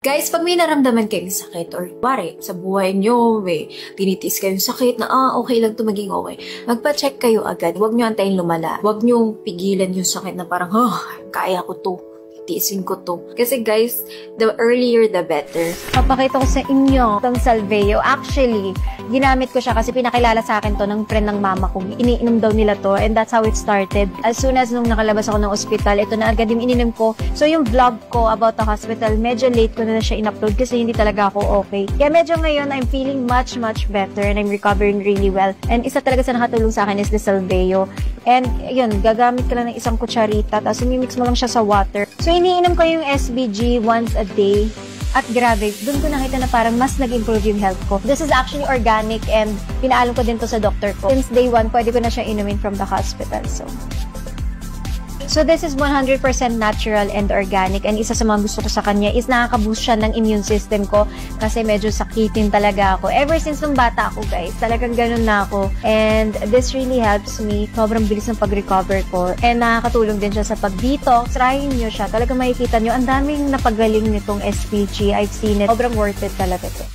Guys, pag may naramdaman kayong sakit or pare, sa buhay nyo, tinitiis kayong sakit na, okay lang to maging okay. Magpa-check kayo agad. Huwag nyo antayin lumala. Huwag nyo pigilan yung sakit na parang, kaya ko to. Tiisin ko to. Kasi guys, the earlier the better. Papakita ko sa inyo itong Salveo. Actually, ginamit ko siya kasi pinakilala sa akin to ng friend ng mama ko. Iniinom daw nila to and that's how it started. As soon as nung nakalabas ako ng ospital, ito na agad yung ininom ko. So yung vlog ko about the hospital, medyo late ko na siya in-upload kasi hindi talaga ako okay. Kaya medyo ngayon, I'm feeling much better and I'm recovering really well. And isa talaga sa nakatulong sa akin is the Salveo. And yun, gagamit ka lang ng isang kutsarita, tapos imimix mo lang siya sa water. So iniinom ko yung SBG once a day. At grabe, dun ko nakita na parang mas nag-improve yung health ko. This is actually organic and pinaalam ko din to sa doctor ko. Since day 1, pwede ko na siya inumin from the hospital. So this is 100% natural and organic, and isa sa mga gusto ko sa kanya is nakaka-boost siya ng immune system ko kasi medyo sakitin talaga ako. Ever since nung bata ako guys, talagang ganun na ako, and this really helps me. Sobrang bilis ng pag-recover ko and nakakatulong din siya sa pag-detox. Trying nyo siya, talagang makikita nyo, ang daming napagaling nitong SPG. I've seen it. Sobrang worth it talaga to.